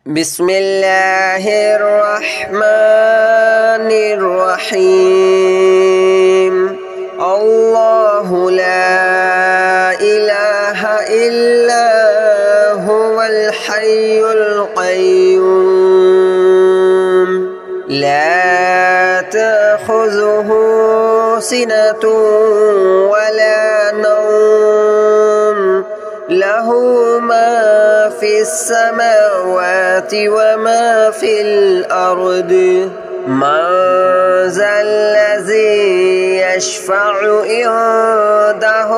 بسم الله الرحمن الرحيم الله لا إله إلا هو الحي القيوم لا تأخذه سنة ولا نوم له ما في السماوات وما في الأرض من ذا الذي يشفع عنده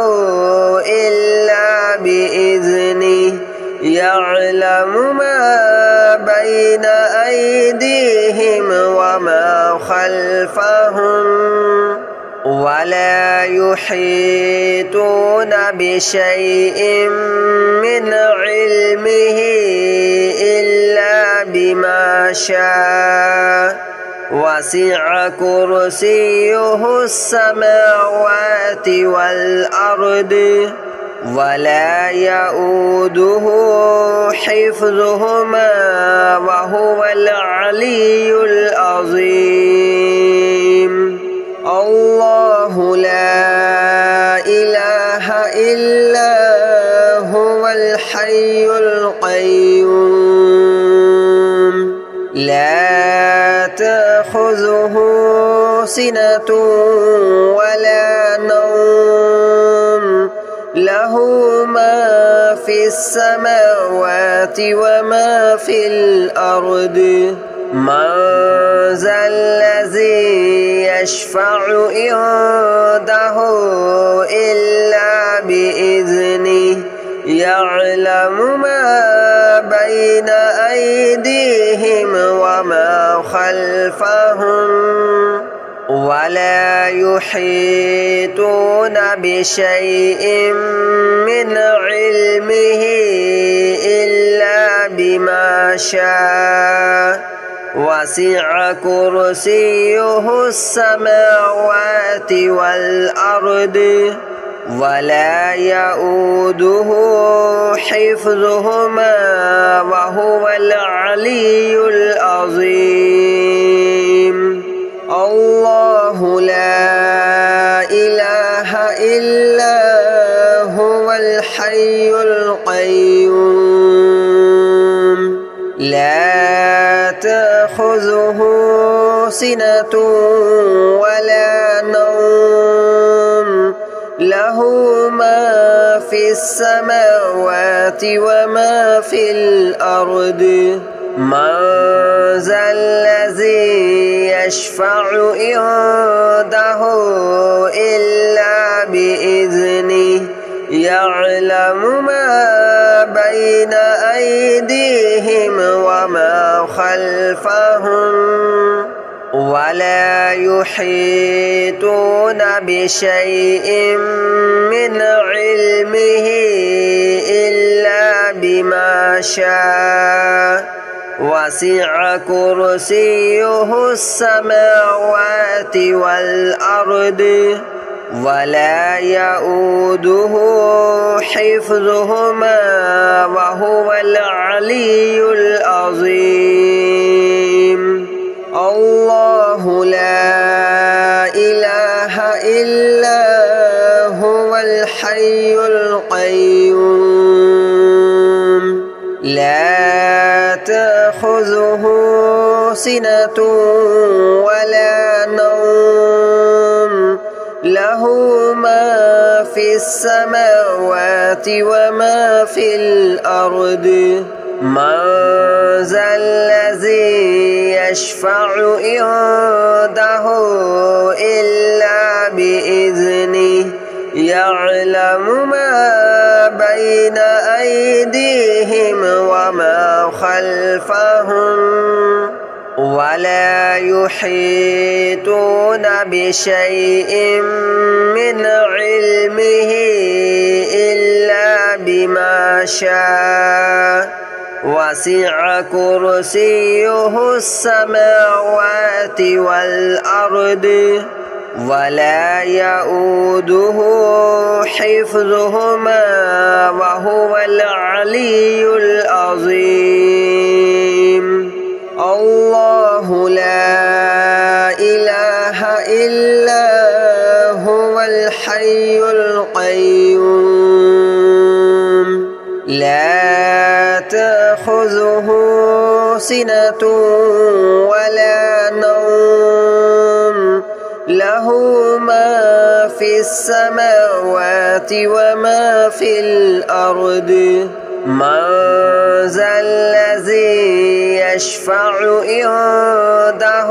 إلا بإذنه يعلم ما بين أيديهم وما خلفهم ولا يحيطون بشيء من علمه إلا بما شاء وسع كرسيه السماوات والأرض ولا يؤوده حفظهما وهو العلي العظيم الله لا إله إلا هو الحي القيوم لا تأخذه سنة ولا نوم له ما في السماوات وما في الأرض من ذا الذي يشفع عنده إلا بإذنه يعلم ما بين أيديهم وما خلفهم ولا يحيطون بشيء من علمه إلا بما شاء وسع كرسيه السماوات والأرض ولا يؤوده حفظهما وهو العلي العظيم الله لا إله إلا هو الحي القيوم لا تأخذه سنة ولا نوم له ما في السماوات وما في الأرض من ذا الذي يشفع عنده إلا بإذنه يعلم ما بين أيديهم وما خلفهم ولا يحيطون بشيء من علمه إلا بما شاء وسع كرسيه السماوات والأرض ولا يؤوده حفظهما وهو العلي العظيم الله لا إله إلا هو الحي القيوم لا تأخذه سنة ولا نوم له ما في السماوات وما في الأرض من ذا الذي يشفع عنده إلا بإذنه يعلم ما بين أيديهم وما خلفهم ولا يحيطون بشيء من علمه إلا بما شاء وسع كرسيه السماوات والأرض ولا يؤوده حفظهما وهو العلي العظيم. تأخذه سنة ولا نوم له ما في السماوات وما في الأرض من ذا الذي يشفع عنده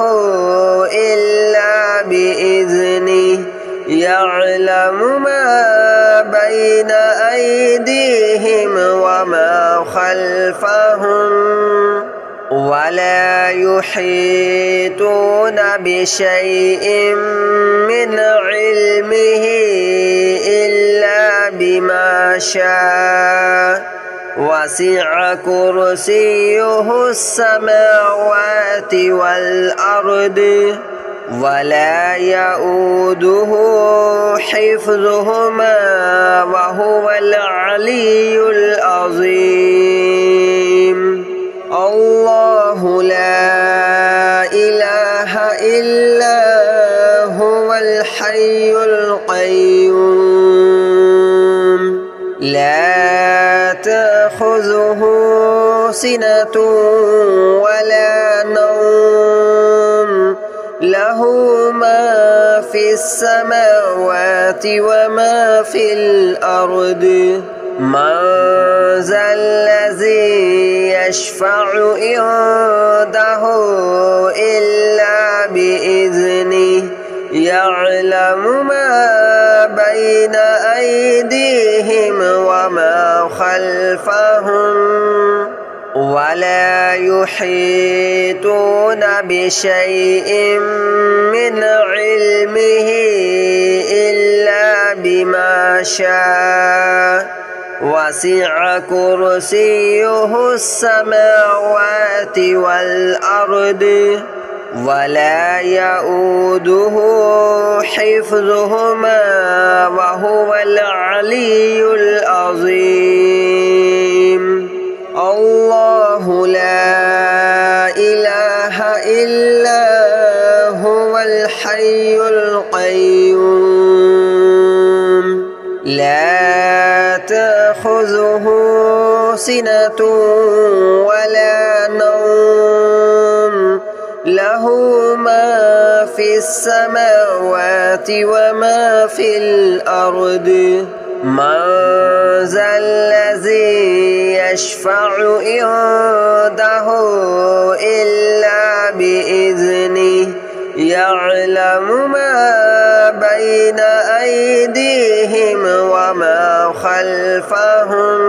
إلا بإذنه يعلم ما بين أيديهم وما خلفهم ولا يحيطون بشيء من علمه إلا بما شاء وسع كرسيه السماوات والأرض ولا يؤوده حفظهما وهو العلي العظيم الله لا إله إلا هو الحي القيوم لا تأخذه سنة ولا نوم له ما في السماوات وما في الأرض من ذا الذي يشفع عنده إلا بإذنه يعلم ما بين أيديهم وما خلفهم ولا يحيطون بشيء من علمه إلا بما شاء وسع كرسيه السماوات والأرض ولا يؤوده حفظهما وهو العلي العظيم الله لا إله إلا هو الحي القيوم لا تأخذه سنة ولا نوم له ما في السماوات وما في الأرض من ذا الذي يشفع عنده إلا بإذنه يعلم ما بين أيديهم وما خلفهم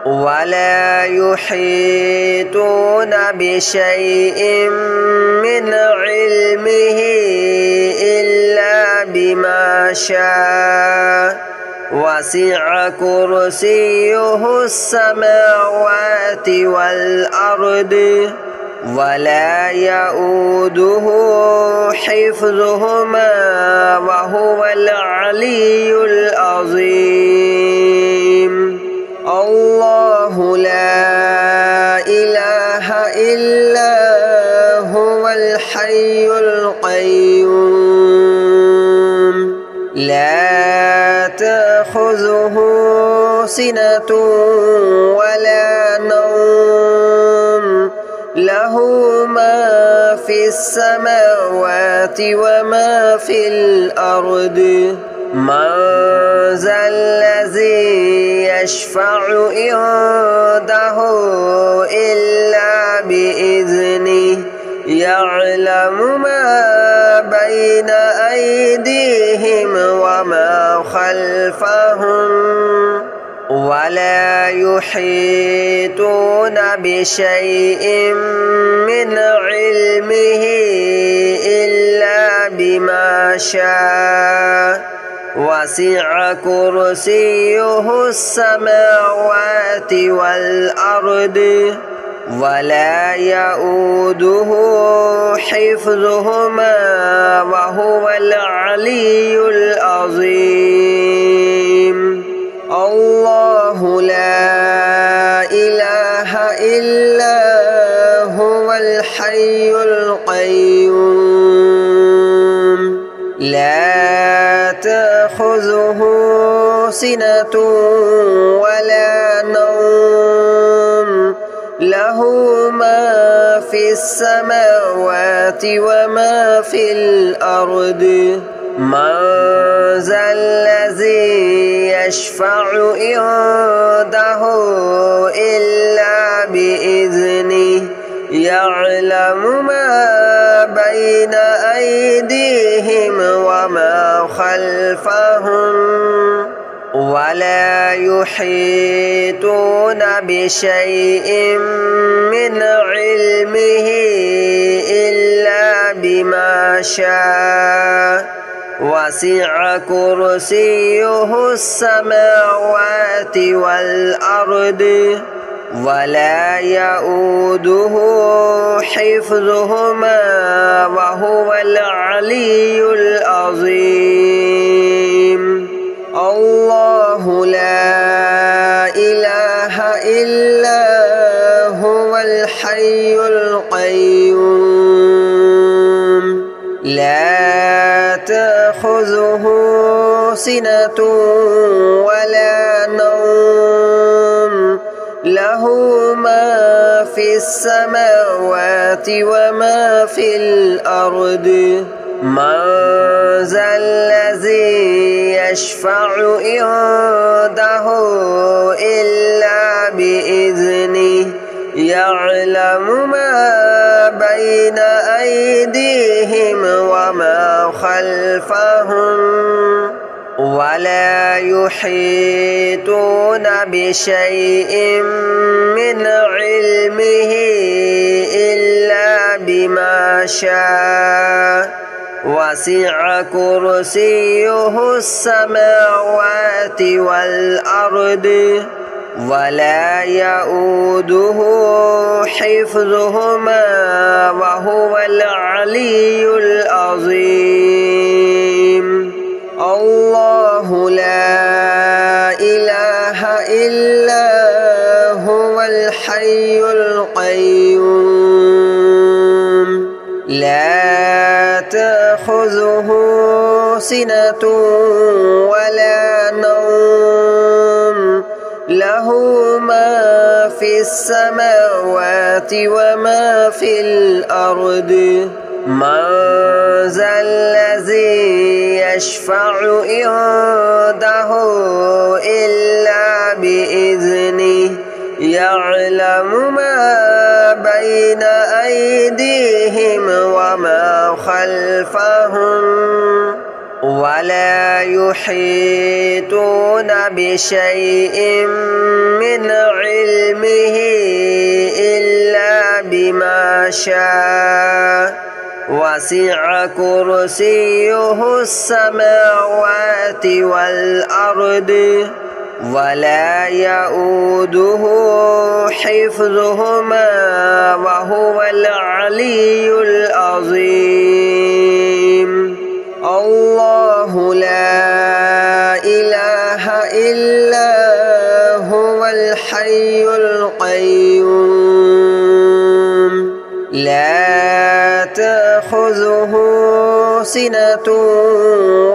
ولا يحيطون بشيء من علمه إلا بما شاء وسع كرسيه السماوات والأرض ولا يؤوده حفظهما وهو العلي العظيم الله لا إله إلا هو الحي القيوم لا تأخذه سنة ولا نوم له ما في السماوات وما في الأرض من ذا الذي يشفع عنده إلا بإذنه يعلم ما بين أيديهم وما خلفهم ولا يحيطون بشيء من علمه إلا بما شاء وسع كرسيه السماوات والأرض ولا يؤوده حفظهما وهو العلي العظيم الله لا إله إلا هو الحي القيوم لا تأخذه سنة ولا نوم له له ما في السماوات وما في الأرض من ذا الذي يشفع عنده إلا بإذنه يعلم ما بين أيديهم وما خلفهم ولا يحيطون بشيء من علمه إلا بما شاء وسع كرسيه السماوات والأرض ولا يؤوده حفظهما وهو العلي العظيم الله لا إله إلا هو الحي القيوم لا تأخذه سنة ولا نوم له ما في السماوات وما في الأرض من ذا الذي يشفع عنده إلا بإذنه يعلم ما بين أيديهم وما خلفهم ولا يحيطون بشيء من علمه إلا بما شاء وسع كرسيه السماوات والأرض ولا يؤوده حفظهما وهو العلي العظيم الله لا إله إلا هو الحي القيوم لا تأخذه سنة ولا نوم له ما في السماوات وما في الأرض من ذا الذي يشفع عنده إلا بإذنه يعلم ما بين أيديهم وما خلفهم ولا يحيطون بشيء من علمه إلا بما شاء وسع كرسيه السماوات والأرض ولا يؤوده حفظهما وهو العلي العظيم الله لا إله إلا هو الحي القيوم لا تأخذه سنة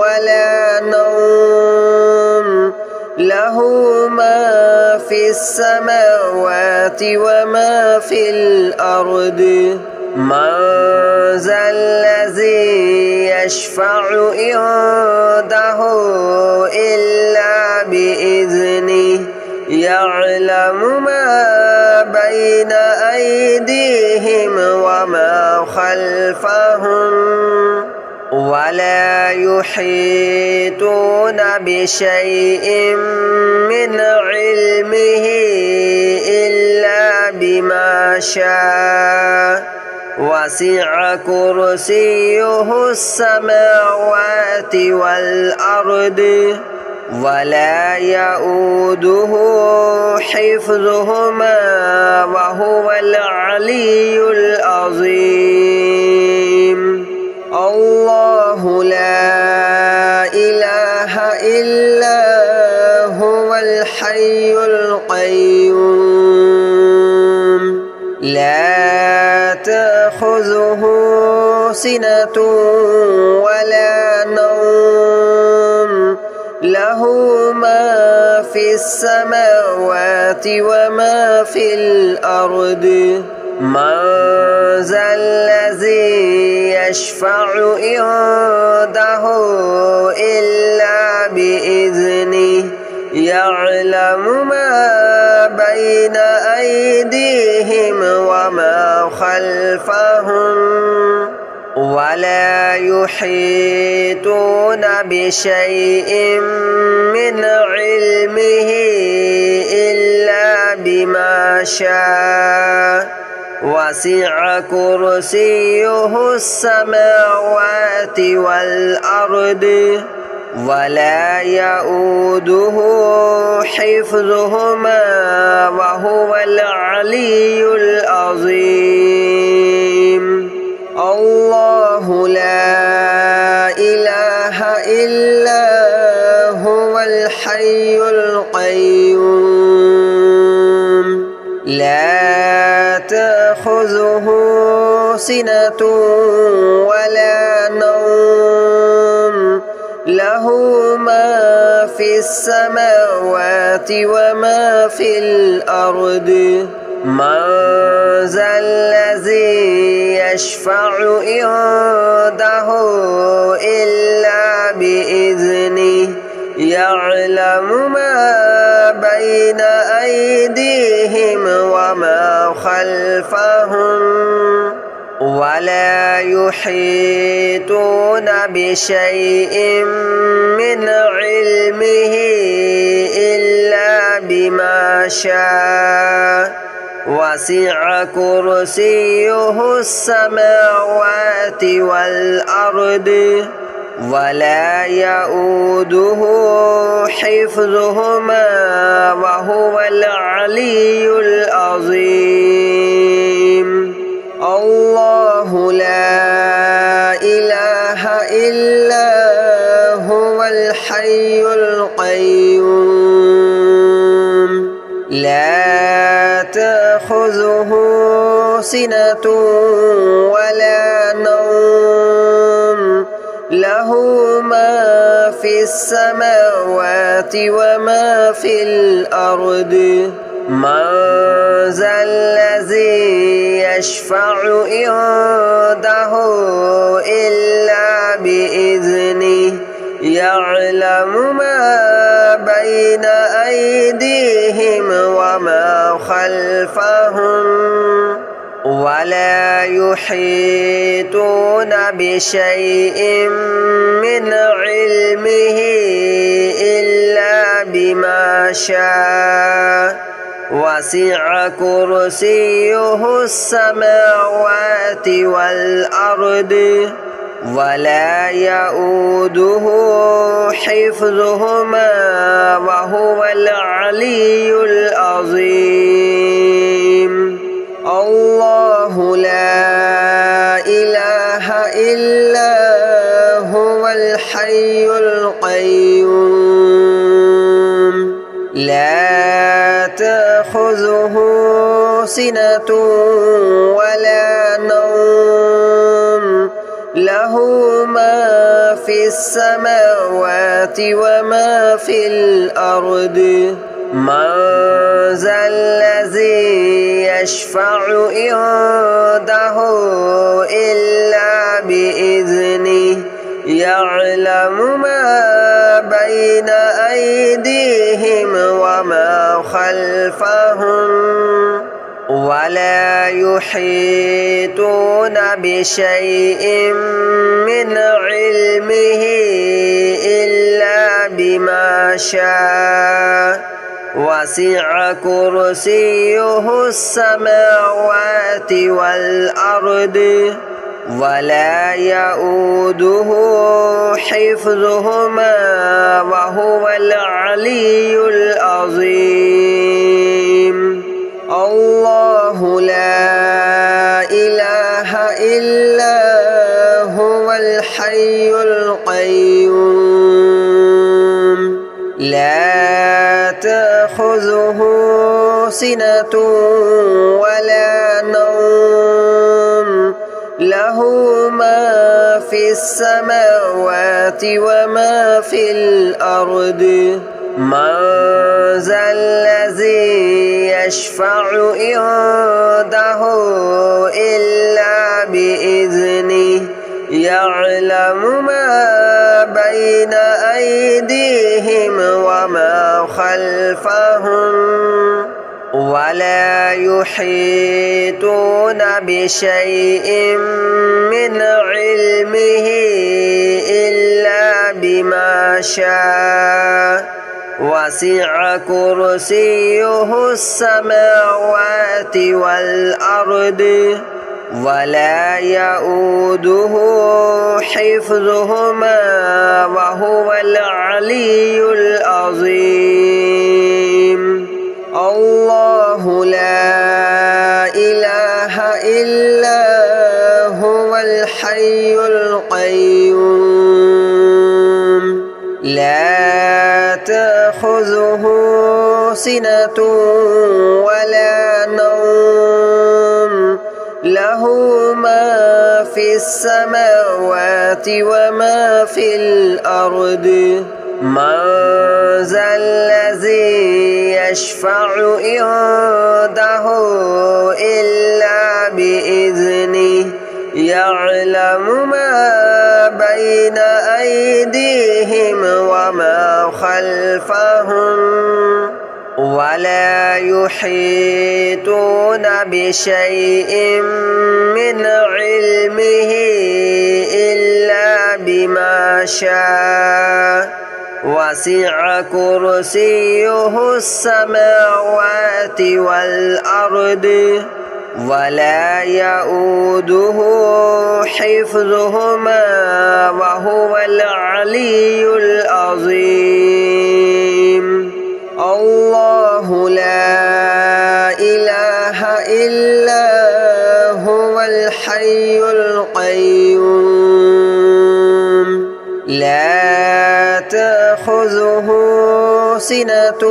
ولا نوم له ما في السماوات وما في الأرض من ذا الذي يشفع عنده إلا بإذنه يعلم ما بين أيديهم وما خلفهم ولا يحيطون بشيء من علمه إلا بما شاء وسع كرسيه السماوات والأرض ولا يؤوده حفظهما وهو العلي العظيم الله لا إله إلا هو الحي القيوم لا تأخذه سنة ولا نوم له ما في السماوات وما في الأرض من ذا الذي يشفع عنده إلا بإذنه يعلم ما بين أيديهم وما خلفهم ولا يحيطون بشيء من علمه إلا بما شاء وسع كرسيه السماوات والأرض ولا يؤوده حفظهما وهو العلي العظيم الله لا إله إلا هو الحي القيوم لا تأخذه سنة ولا نوم له ما في السماوات وما في الأرض من ذا الذي يشفع عنده إلا بإذنه يعلم ما بين أيديهم وما خلفهم ولا يحيطون بشيء من علمه إلا بما شاء وسع كرسيه السماوات والأرض ولا يؤوده حفظهما وهو العلي العظيم الله لا إله إلا هو الحي القيوم لا تأخذه سنة ولا نوم له ما في السماوات وما في الأرض من ذا الذي يشفع عنده إلا بإذنه يعلم ما بين أيديهم وما خلفهم ولا يحيطون بشيء من علمه إلا بما شاء وسع كرسيه السماوات والأرض ولا يؤوده حفظهما وهو العلي العظيم الله لا إله إلا هو الحي القيوم لا تأخذه سنة ولا نوم له ما في السماوات وما في الأرض من ذا الذي يشفع عنده إلا بإذنه يعلم ما بين أيديهم وما خلفهم ولا يحيطون بشيء من علمه إلا بما شاء وسع كرسيه السماوات والأرض ولا يؤوده حفظهما وهو العلي العظيم الله لا إله إلا هو الحي القيوم لا تأخذه سنة ولا نوم له ما في السماوات وما في الأرض من ذا الذي يشفع عنده إلا بإذنه يعلم ما بين أيديهم وما خلفهم ولا يحيطون بشيء من علمه إلا بما شاء وسع كرسيه السماوات والأرض ولا يؤوده حفظهما وهو العلي العظيم الله لا إله إلا هو الحي القيوم لا تأخذه سنة ولا نوم له ما في السماوات وما في الأرض من ذا الذي يشفع عنده إلا بإذنه يعلم ما بين أيديهم وما خلفهم ولا يحيطون بشيء من علمه إلا بما شاء وسع كرسيه السماوات والأرض ولا يؤوده حفظهما وهو العلي العظيم الله لا إله إلا هو الحي القيوم لا تأخذه سنة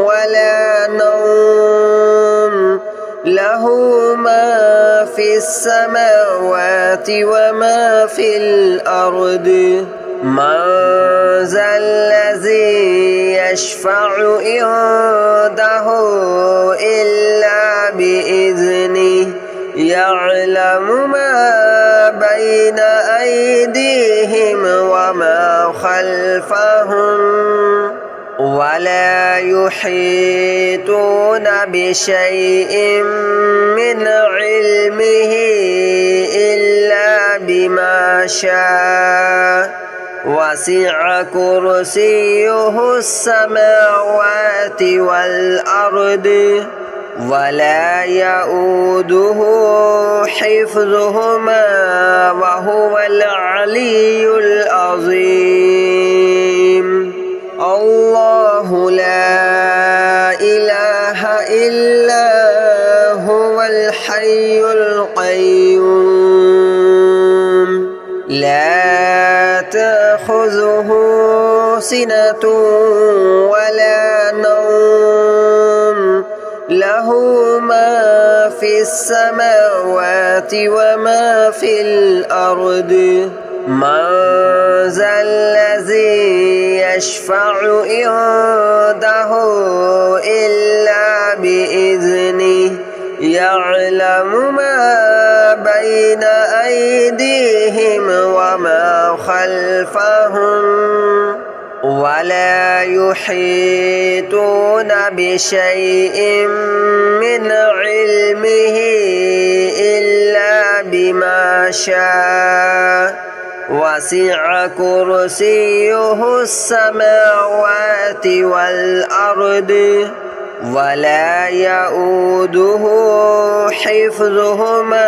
ولا نوم له ما في السماوات وما في الأرض من ذا الذي يشفع عنده إلا بإذنه يعلم ما بين أيديهم وما خلفهم ولا يحيطون بشيء من علمه إلا بما شاء وسع كرسيه السماوات والأرض ولا يؤوده حفظهما وهو العلي العظيم الله لا إله إلا هو الحي القيوم لا تأخذه سنة ولا نوم له ما في السماوات وما في الأرض من ذا الذي يشفع عنده إلا بإذنه يعلم ما بين أيديهم وما خلفهم ولا يحيطون بشيء من علمه إلا بما شاء وسع كرسيه السماوات والأرض ولا يؤوده حفظهما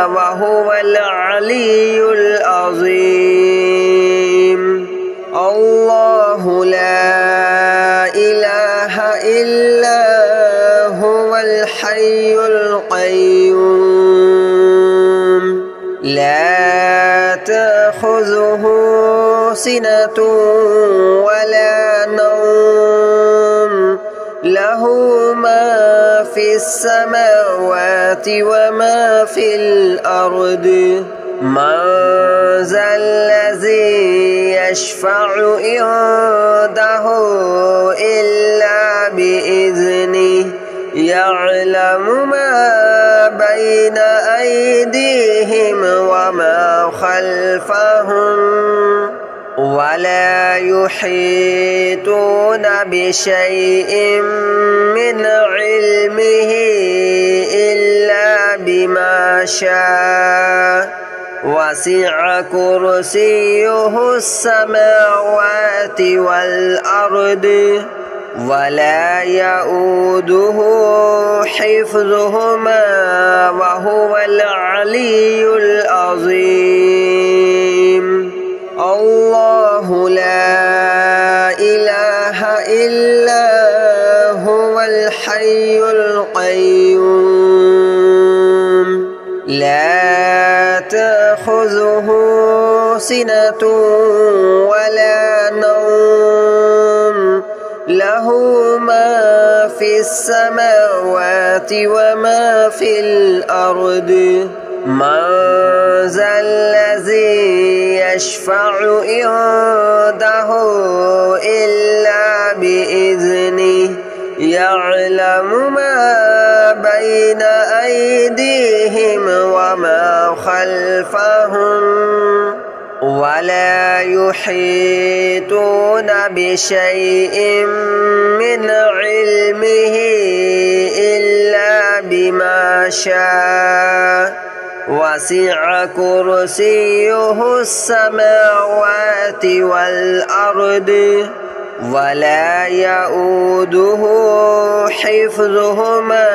وهو العلي العظيم الله لا إله إلا هو الحي القيوم لا تأخذه سنة ولا نوم له ما في السماوات وما في الأرض من ذا الذي يشفع عنده إلا بإذنه يعلم ما بين أيديهم وما خلفهم ولا يحيطون بشيء من علمه إلا بما شاء وسع كرسيه السماوات والأرض ولا يؤوده حفظهما وهو العلي العظيم الله لا إله إلا هو الحي القيوم لا تأخذه سنة ولا نوم له ما في السماوات وما في الأرض من ذا الذي يشفع عنده إلا بإذنه يعلم ما بين أيديهم وما خلفهم ولا يحيطون بشيء من علمه إلا بما شاء وسع كرسيه السماوات والأرض ولا يؤوده حفظهما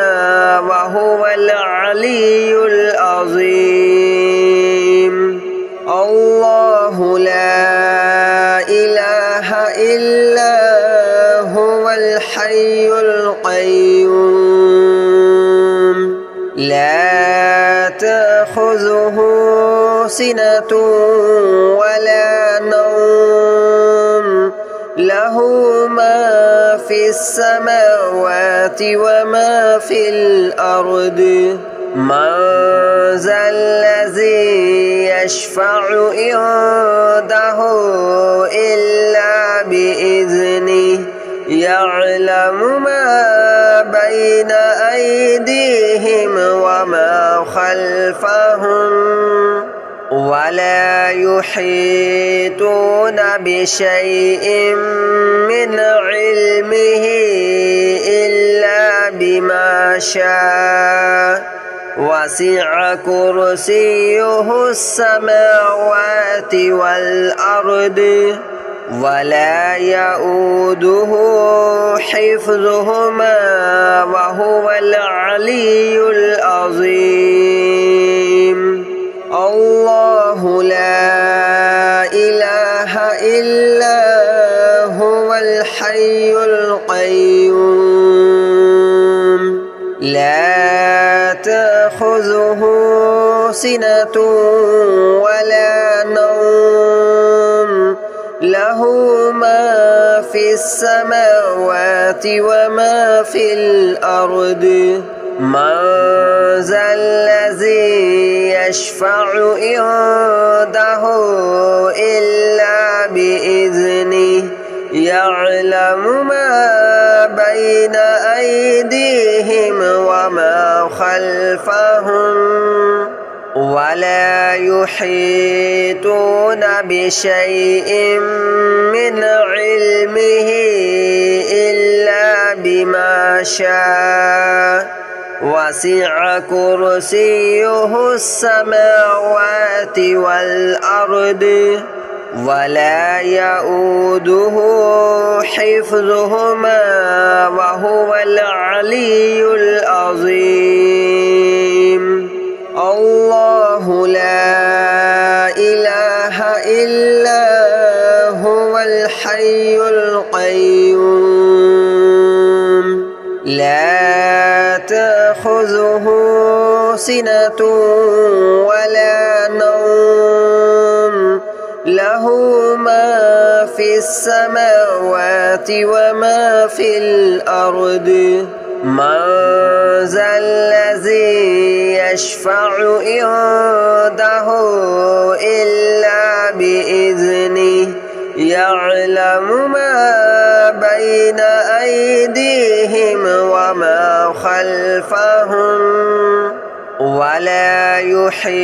وهو العلي العظيم الله لا إله إلا هو الحي القيوم لا تأخذه سنة ولا نوم له ما في السماوات وما في الأرض من ذا الذي يشفع عنده إلا بإذنه يعلم ما بين أيديهم وما خلفهم ولا يحيطون بشيء من علمه إلا بما شاء وسع كرسيه السماوات والأرض ولا يؤوده حفظهما وهو العلي العظيم الله لا إله إلا هو الحي القيوم لا تأخذه سنة ولا نوم له ما في السماوات وما في الأرض من ذا الذي يشفع عنده إلا بإذنه يعلم ما بين أيديهم وما خلفهم ولا يحيطون بشيء من علمه إلا بما شاء وسع كرسيه السماوات والأرض ولا يؤوده حفظهما وهو العلي العظيم الله لا إله إلا هو الحي القيوم لا تأخذه سنة ولا نوم له ما في السماوات وما في الأرض من ذا الذي يشفع عنده إلا بإذنه يعلم ما بين أيديهم وما خلفهم ولا يحيطون